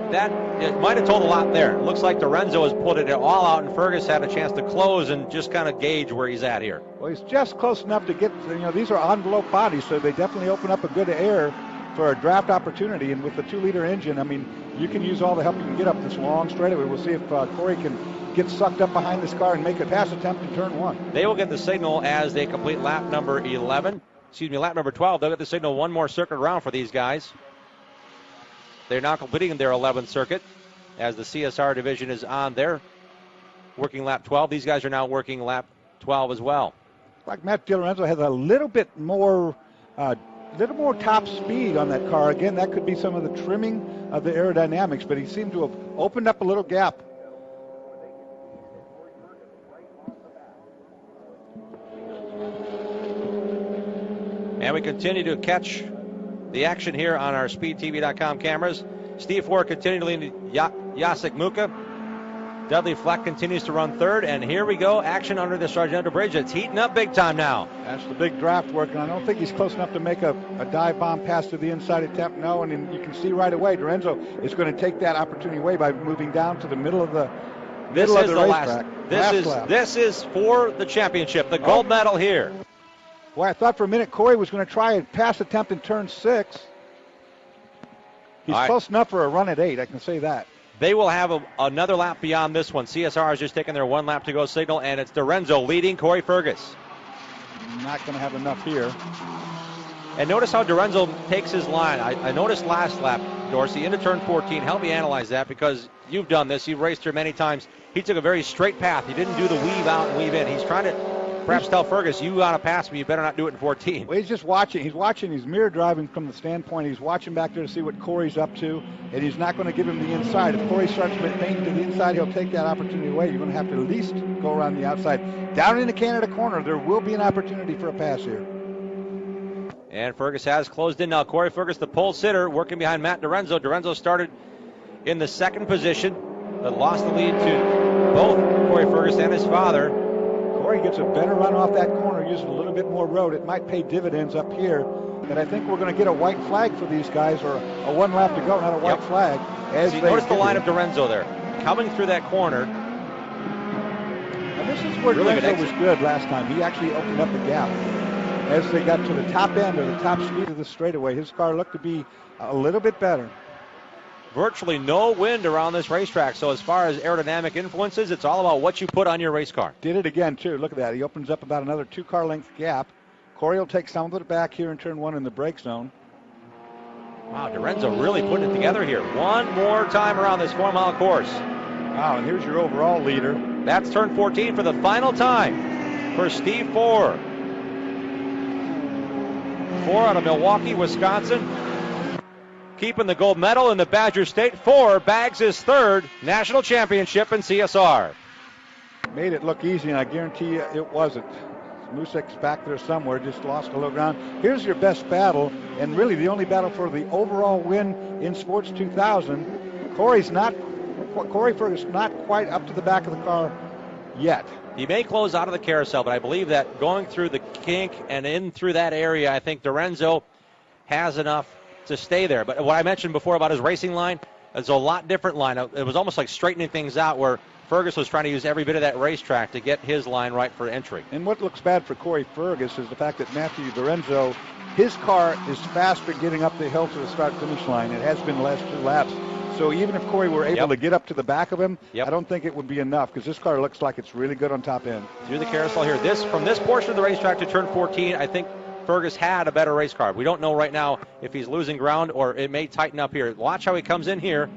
it might have told a lot there. It looks like Dorenzo has put it all out, and Fergus had a chance to close and just kind of gauge where he's at here. Well, he's just close enough to get, these are envelope bodies, so they definitely open up a good air for a draft opportunity. And with the 2-liter engine, I mean, you can use all the help you can get up this long straightaway. We'll see if Corey can get sucked up behind this car and make a pass attempt in turn 1. They will get the signal as they complete lap number 12. They'll get the signal one more circuit around for these guys. They're now completing their 11th circuit as the CSR division is on their working lap 12. These guys are now working lap 12 as well. Like Matt Dorenzo has a little bit more top speed on that car. Again, that could be some of the trimming of the aerodynamics, but he seemed to have opened up a little gap. And we continue to catch the action here on our SpeedTV.com cameras. Steve Ford continuing to lead Jacek Muka. Dudley Fleck continues to run third, and here we go, action under the Sargento Bridge. It's heating up big time now. That's the big draft work, and I don't think he's close enough to make a dive bomb pass to the inside attempt. No, and you can see right away Dorenzo is going to take that opportunity away by moving down to the middle of the racetrack. This is for the championship, the gold medal here. Boy, I thought for a minute Corey was going to try a pass attempt in turn 6. He's close enough for a run at 8, I can say that. They will have another lap beyond this one. CSR has just taken their 1 lap to go signal, and it's Dorenzo leading Corey Fergus. Not going to have enough here. And notice how Dorenzo takes his line. I noticed last lap, Dorsey, into turn 14. Help me analyze that, because you've done this. You've raced here many times. He took a very straight path. He didn't do the weave out and weave in. He's trying to perhaps tell Fergus, you got to pass me. You better not do it in 14. Well, he's just watching. He's watching. He's mirror driving from the standpoint. He's watching back there to see what Corey's up to, and he's not going to give him the inside. If Corey starts maintaining to the inside, he'll take that opportunity away. You're going to have to at least go around the outside. Down in the Canada corner, there will be an opportunity for a pass here. And Fergus has closed in now. Corey Fergus, the pole sitter, working behind Matt Dorenzo. Dorenzo started in the 2nd position, but lost the lead to both Corey Fergus and his father. Corey gets a better run off that corner, using a little bit more road. It might pay dividends up here, and I think we're going to get a white flag for these guys, or a 1 lap to go, not a white flag. Notice the line of Dorenzo there, coming through that corner. Now this is where Dorenzo was good last time. He actually opened up the gap. As they got to the top end or the top speed of the straightaway, his car looked to be a little bit better. Virtually no wind around this racetrack, so as far as aerodynamic influences, it's all about what you put on your race car. Did it again, too. Look at that. He opens up about another 2-car length gap. Corey will take some of it back here in turn 1 in the brake zone. Wow, Dorenzo really putting it together here. One more time around this 4-mile course. Wow, and here's your overall leader. That's turn 14 for the final time for Steve Ford. Ford out of Milwaukee, Wisconsin, keeping the gold medal in the Badger State. Ford bags his 3rd national championship in CSR. Made it look easy, and I guarantee you it wasn't. Musek's back there somewhere, just lost a little ground. Here's your best battle, and really the only battle for the overall win in Sports 2000. Corey Fergus not quite up to the back of the car yet. He may close out of the carousel, but I believe that going through the kink and in through that area, I think Dorenzo has enough to stay there. But what I mentioned before about his racing line, it's a lot different line. It was almost like straightening things out, where Fergus was trying to use every bit of that racetrack to get his line right for entry. And what looks bad for Corey Fergus is the fact that Matthew Dorenzo, his car is faster getting up the hill to the start-finish line. It has been the last 2 laps. So even if Corey were able to get up to the back of him, I don't think it would be enough, because this car looks like it's really good on top end. Through the carousel here. From this portion of the racetrack to turn 14, I think Fergus had a better race car. We don't know right now if he's losing ground or it may tighten up here. Watch how he comes in here.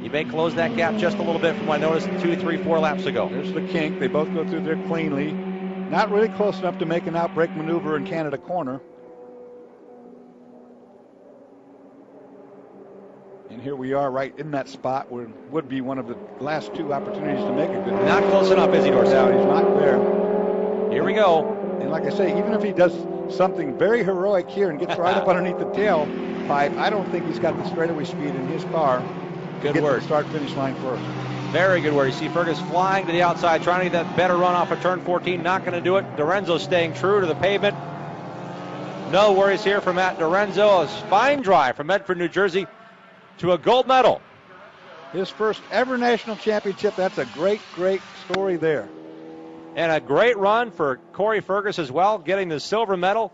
He may close that gap just a little bit from what I noticed 2, 3, 4 laps ago. There's the kink. They both go through there cleanly. Not really close enough to make an outbreak maneuver in Canada corner. And And here we are right in that spot where it would be one of the last two opportunities to make a good Not close enough, is he, Dorsey? No, he's not there. Here we go. And like I say, even if he does something very heroic here and gets right up underneath the tailpipe, I don't think he's got the straightaway speed in his car Good to get word. to the start-finish line first. Very good word. You see Fergus flying to the outside, trying to get that better run off of turn 14. Not going to do it. Dorenzo staying true to the pavement. No worries here for Matt Dorenzo. A fine drive from Medford, New Jersey to a gold medal. His first ever national championship. That's a great, great story there. And a great run for Corey Fergus as well, getting the silver medal.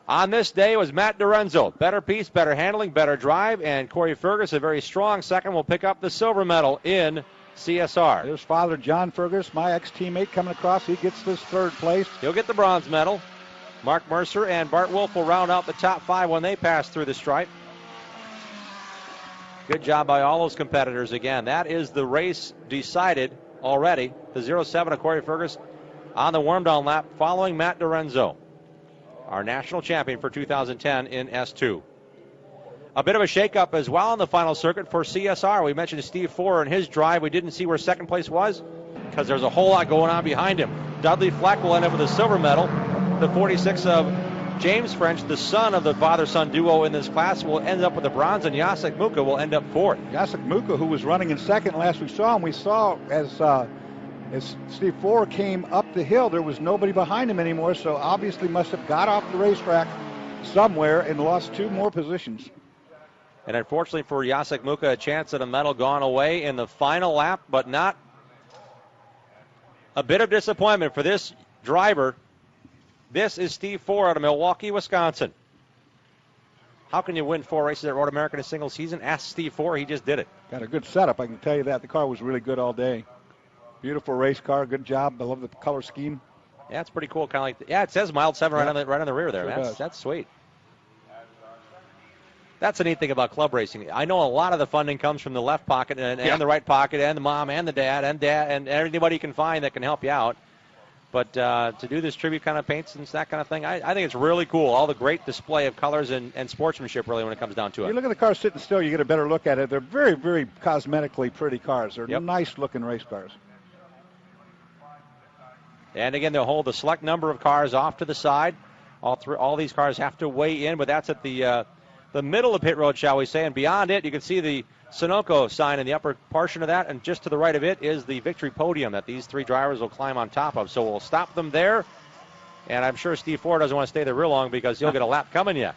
On this day was Matt Dorenzo. Better piece, better handling, better drive, and Corey Fergus, a very strong second, will pick up the silver medal in CSR. There's father John Fergus, my ex-teammate, coming across. He gets this third place. He'll get the bronze medal. Mark Mercer and Bart Wolf will round out the top 5 when they pass through the stripe. Good job by all those competitors again. That is the race decided already. The 0-7 of Corey Fergus on the warm-down lap following Matt Dorenzo, our national champion for 2010 in S2. A bit of a shakeup as well on the final circuit for CSR. We mentioned Steve Forer and his drive. We didn't see where second place was because there's a whole lot going on behind him. Dudley Fleck will end up with a silver medal. The 46 of James French, the son of the father-son duo in this class, will end up with the bronze, and Jacek Muka will end up fourth. Jacek Muka, who was running in second last we saw him, we saw as Steve Forer came up the hill, there was nobody behind him anymore, so obviously must have got off the racetrack somewhere and lost 2 more positions. And unfortunately for Jacek Muka, a chance at a medal gone away in the final lap, but not a bit of disappointment for this driver. This is Steve Forer out of Milwaukee, Wisconsin. How can you win 4 races at Road America in a single season? Ask Steve Forer. He just did it. Got a good setup, I can tell you that. The car was really good all day. Beautiful race car, good job. I love the color scheme. Yeah, it's pretty cool. Kind of like, it says mild 7 right on the rear there. Sure That's sweet. That's the neat thing about club racing. I know a lot of the funding comes from the left pocket and the right pocket and the mom and the dad and anybody you can find that can help you out. But to do this tribute kind of paints and that kind of thing, I think it's really cool. All the great display of colors and sportsmanship, really, when it comes down to it. You look at the cars sitting still, you get a better look at it. They're very, very cosmetically pretty cars. They're nice-looking race cars. And again, they'll hold a select number of cars off to the side. All these cars have to weigh in, but that's at the middle of pit road, shall we say. And beyond it, you can see the Sunoco sign in the upper portion of that, and just to the right of it is the victory podium that these 3 drivers will climb on top of. So we'll stop them there, and I'm sure Steve Forer doesn't want to stay there real long because he'll get a lap coming yet.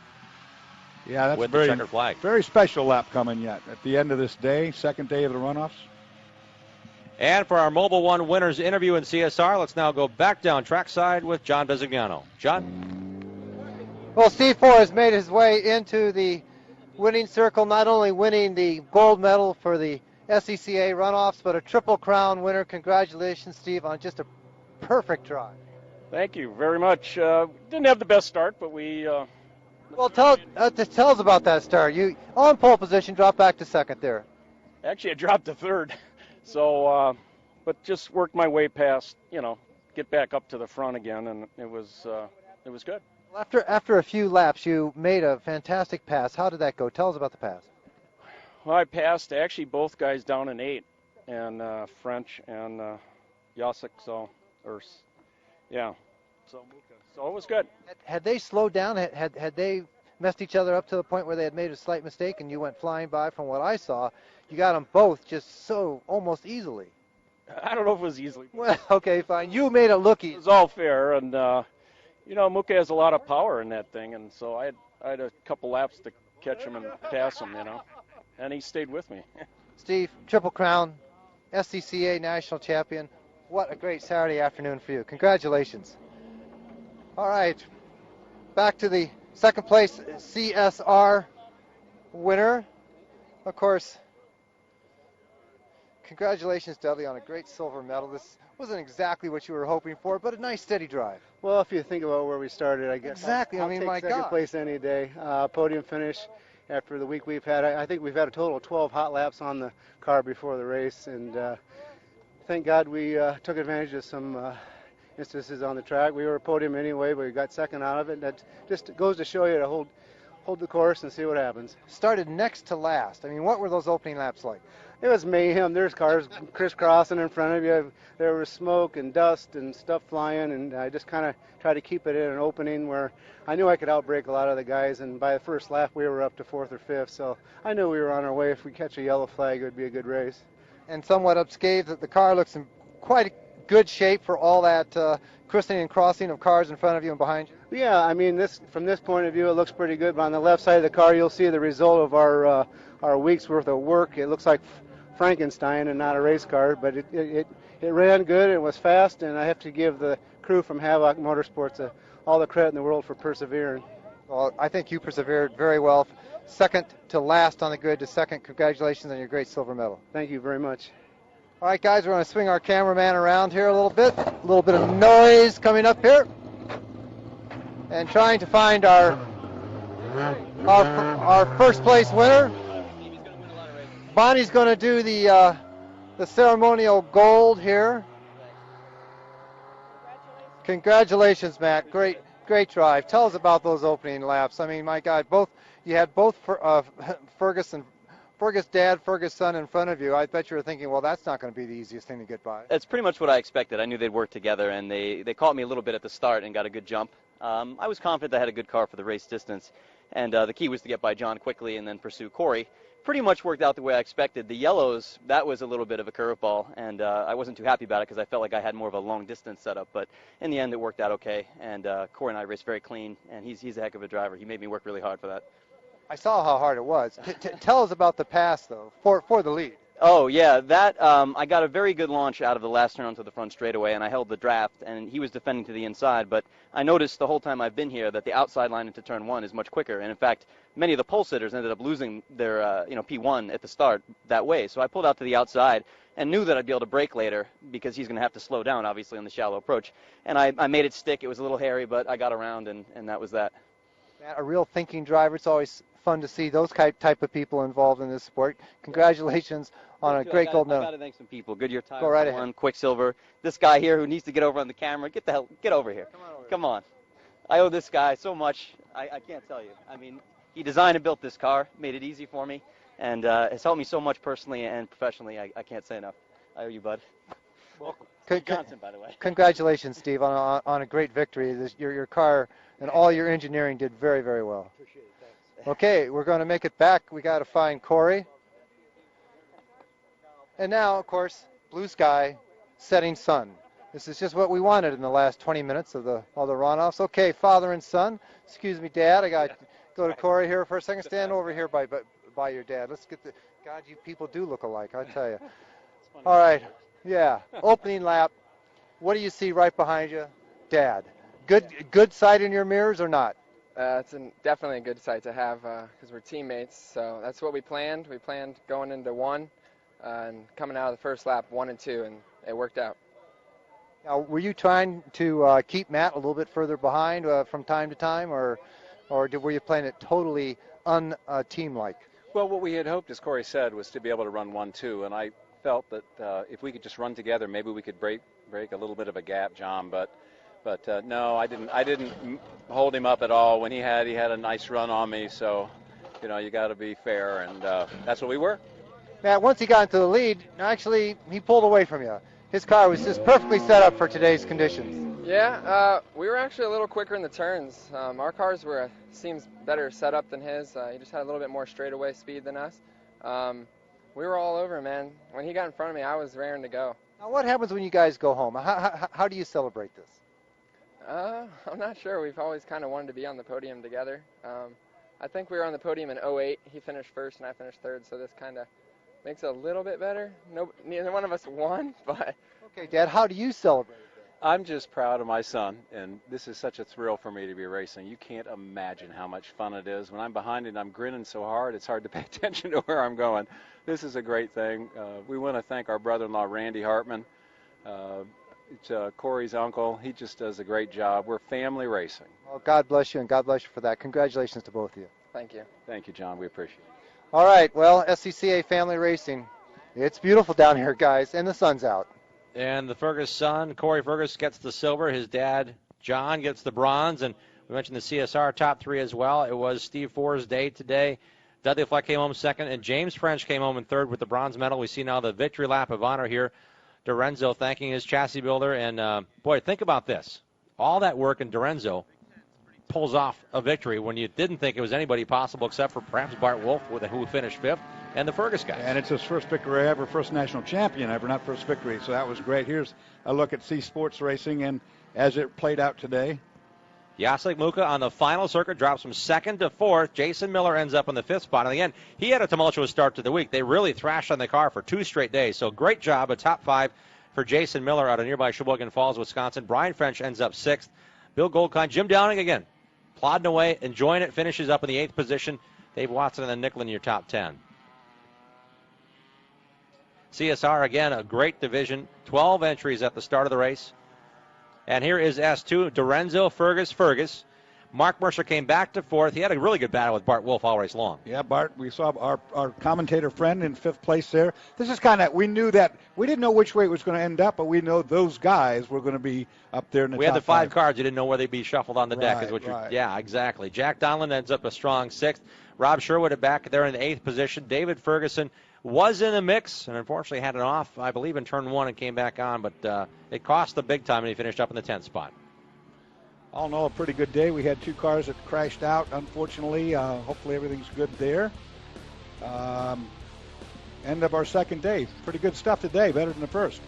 Yeah, that's with very, the checkered flag. Very special lap coming yet at the end of this day, second day of the runoffs. And for our Mobile One winners interview in CSR, let's now go back down trackside with John Bisignano. John? Well, Steve Forer has made his way into the winning circle, not only winning the gold medal for the SCCA runoffs, but a Triple Crown winner. Congratulations, Steve, on just a perfect drive. Thank you very much. Didn't have the best start, but we... Well, tell us about that start. You, on pole position, dropped back to second there. Actually, I dropped to third. So, but just worked my way past, get back up to the front again, and it was good. After a few laps, you made a fantastic pass. How did that go? Tell us about the pass. Well, I passed actually both guys down in 8, and French and Jacek. So it was good. Had they slowed down? Had they messed each other up to the point where they had made a slight mistake, and you went flying by? From what I saw, you got them both just so almost easily. I don't know if it was easily. Well, okay, fine. You made it look easy. It was all fair, and Muka has a lot of power in that thing, and so I had a couple laps to catch him and pass him, and he stayed with me. Steve, Triple Crown, SCCA national champion. What a great Saturday afternoon for you. Congratulations. All right, back to the second place CSR winner. Of course, congratulations, Dudley, on a great silver medal. This wasn't exactly what you were hoping for, but a nice, steady drive. Well, if you think about where we started, I guess. Exactly. I'll take second place any day. Podium finish after the week we've had. I think we've had a total of 12 hot laps on the car before the race, and thank God we took advantage of some instances on the track. We were a podium anyway, but we got second out of it. That just goes to show you to hold the course and see what happens. Started next to last. I mean, what were those opening laps like? It was mayhem. There's cars crisscrossing in front of you. There was smoke and dust and stuff flying, and I just kind of tried to keep it in an opening where I knew I could outbrake a lot of the guys, and by the first lap we were up to 4th or 5th, so I knew we were on our way. If we catch a yellow flag, it would be a good race. And somewhat unscathed, that the car looks in quite good shape for all that christening and crossing of cars in front of you and behind you. Yeah, I mean, from this point of view, it looks pretty good. But on the left side of the car, you'll see the result of our week's worth of work. It looks like Frankenstein and not a race car, but it ran good. It was fast, and I have to give the crew from Havoc Motorsports all the credit in the world for persevering. Well, I think you persevered very well. Second to last on the grid to second. Congratulations on your great silver medal. Thank you very much. All right, guys, we're going to swing our cameraman around here a little bit. A little bit of noise coming up here. And trying to find our first place winner. Bonnie's going to do the ceremonial gold here. Congratulations, Matt. Great drive. Tell us about those opening laps. I mean, my God, you had both Fergus dad, Fergus son in front of you. I bet you were thinking, well, that's not going to be the easiest thing to get by. That's pretty much what I expected. I knew they'd work together, and they caught me a little bit at the start and got a good jump. I was confident I had a good car for the race distance, and the key was to get by John quickly and then pursue Corey. Pretty much worked out the way I expected. The yellows, that was a little bit of a curveball, and I wasn't too happy about it because I felt like I had more of a long distance setup, but in the end it worked out okay, and Corey and I raced very clean, and he's a heck of a driver. He made me work really hard for that. I saw how hard it was. Tell us about the pass, though, for the lead. Oh, yeah, that I got a very good launch out of the last turn onto the front straightaway, and I held the draft, and he was defending to the inside, but I noticed the whole time I've been here that the outside line into turn 1 is much quicker, and in fact, many of the pole sitters ended up losing their P1 at the start that way, so I pulled out to the outside and knew that I'd be able to brake later because he's going to have to slow down, obviously, on the shallow approach, and I made it stick. It was a little hairy, but I got around, and that was that. Matt, a real thinking driver. It's always fun to see those type of people involved in this sport. Congratulations on a great gold medal. I got to thank some people. Goodyear Tire, Go right ahead. Quicksilver. This guy here who needs to get over on the camera. Get over here. Come on. I owe this guy so much. I can't tell you. I mean, he designed and built this car, made it easy for me, and has helped me so much personally and professionally. I can't say enough. I owe you, bud. Welcome. Johnson, by the way. Congratulations, Steve, on a great victory. Your car and all your engineering did very, very well. Appreciate it. Thanks. Okay, we're going to make it back. We got to find Corey. And now, of course, blue sky, setting sun. This is just what we wanted in the last 20 minutes of the runoffs. Okay, father and son. Excuse me, Dad. I got to go to Corey here for a second. Stand over here by your dad. Let's get the. God, you people do look alike, I tell you. All right. Yeah. Opening lap. What do you see right behind you, Dad? Good sight in your mirrors or not? It's definitely a good sight to have because we're teammates. So that's what we planned. We planned going into 1 and coming out of the first lap 1 and 2, and it worked out. Now, were you trying to keep Matt a little bit further behind from time to time, or were you playing it totally un-team-like? Well, what we had hoped, as Corey said, was to be able to run 1-2, and I felt that if we could just run together, maybe we could break a little bit of a gap, John. But no, I didn't hold him up at all. When he had a nice run on me, so you got to be fair, and that's what we were. Matt, once he got into the lead, actually he pulled away from you. His car was just perfectly set up for today's conditions. Yeah, we were actually a little quicker in the turns. Our cars seems better set up than his. He just had a little bit more straightaway speed than us. We were all over him, man. When he got in front of me, I was raring to go. Now, what happens when you guys go home? How do you celebrate this? I'm not sure. We've always kind of wanted to be on the podium together. I think we were on the podium in 08. He finished first and I finished third, so this kind of makes it a little bit better. Neither one of us won, but... Okay, Dad, how do you celebrate this? I'm just proud of my son, and this is such a thrill for me to be racing. You can't imagine how much fun it is. When I'm behind it, I'm grinning so hard, it's hard to pay attention to where I'm going. This is a great thing. We want to thank our brother-in-law, Randy Hartman. It's Corey's uncle. He just does a great job. We're family racing. Well, God bless you, and God bless you for that. Congratulations to both of you. Thank you. Thank you, John. We appreciate it. All right, well, SCCA Family Racing. It's beautiful down here, guys, and the sun's out. And the Fergus son, Corey Fergus, gets the silver. His dad, John, gets the bronze. And We mentioned the CSR top 3 as well. It was Steve Ford's day today. Dudley Fleck came home second, and James French came home in third with the bronze medal. We see now the victory lap of honor here. Dorenzo thanking his chassis builder. And, boy, think about this. All that work, and Dorenzo pulls off a victory when you didn't think it was anybody possible except for perhaps Bart Wolf, who finished 5th, and the Fergus guys. And it's his first victory ever, first national champion ever, not first victory. So that was great. Here's a look at C Sports Racing and as it played out today. Yaslik Muka on the final circuit drops from 2nd to 4th. Jason Miller ends up in the 5th spot. And again, he had a tumultuous start to the week. They really thrashed on the car for 2 straight days. So great job, a top 5 for Jason Miller out of nearby Sheboygan Falls, Wisconsin. Brian French ends up 6th. Bill Goldkind, Jim Downing again, plodding away, enjoying it, finishes up in the 8th position. Dave Watson and then Nicklin in your top 10. CSR, again, a great division. 12 entries at the start of the race. And here is S2, Dorenzo, Fergus. Mark Mercer came back to 4th. He had a really good battle with Bart Wolf all race long. Yeah, Bart, we saw our commentator friend in 5th place there. This is kind of, we knew that, we didn't know which way it was going to end up, but we know those guys were going to be up there in the top 5. We had the 5 cars. You didn't know where they'd be shuffled on the deck. Right. Yeah, exactly. Jack Donlan ends up a strong 6th. Rob Sherwood back there in the 8th position. David Ferguson was in the mix and unfortunately had an off, I believe, in turn 1 and came back on, but it cost the big time and he finished up in the 10th spot. All in all, a pretty good day. We had 2 cars that crashed out, unfortunately. Hopefully everything's good there. End of our second day. Pretty good stuff today, better than the first.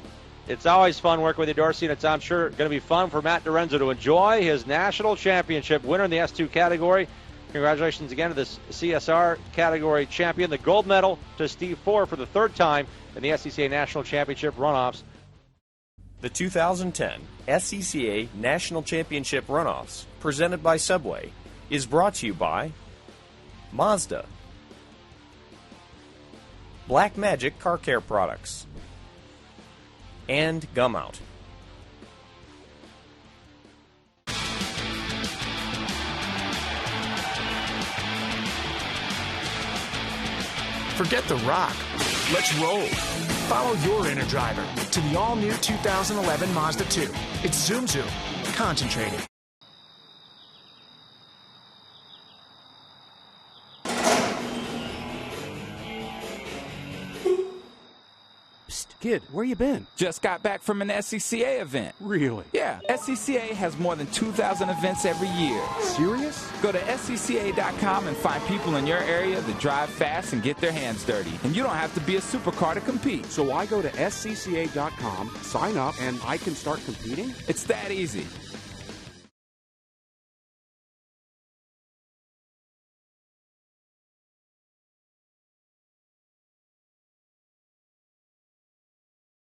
It's always fun working with you, Dorsey, and it's, I'm sure, going to be fun for Matt Dorenzo to enjoy his national championship winner in the S2 category. Congratulations again to this CSR category champion. The gold medal to Steve Ford for the 3rd time in the SCCA National Championship Runoffs. The 2010 SCCA National Championship Runoffs, presented by Subway, is brought to you by Mazda, Black Magic Car Care Products, and Gumout. Forget the rock. Let's roll. Follow your inner driver to the all-new 2011 Mazda 2. It's Zoom Zoom. Concentrated. Kid, where you been? Just got back from an SCCA event. Really? Yeah, SCCA has more than 2,000 events every year. Serious? Go to SCCA.com and find people in your area that drive fast and get their hands dirty. And you don't have to be a supercar to compete. So I go to SCCA.com, sign up, and I can start competing? It's that easy.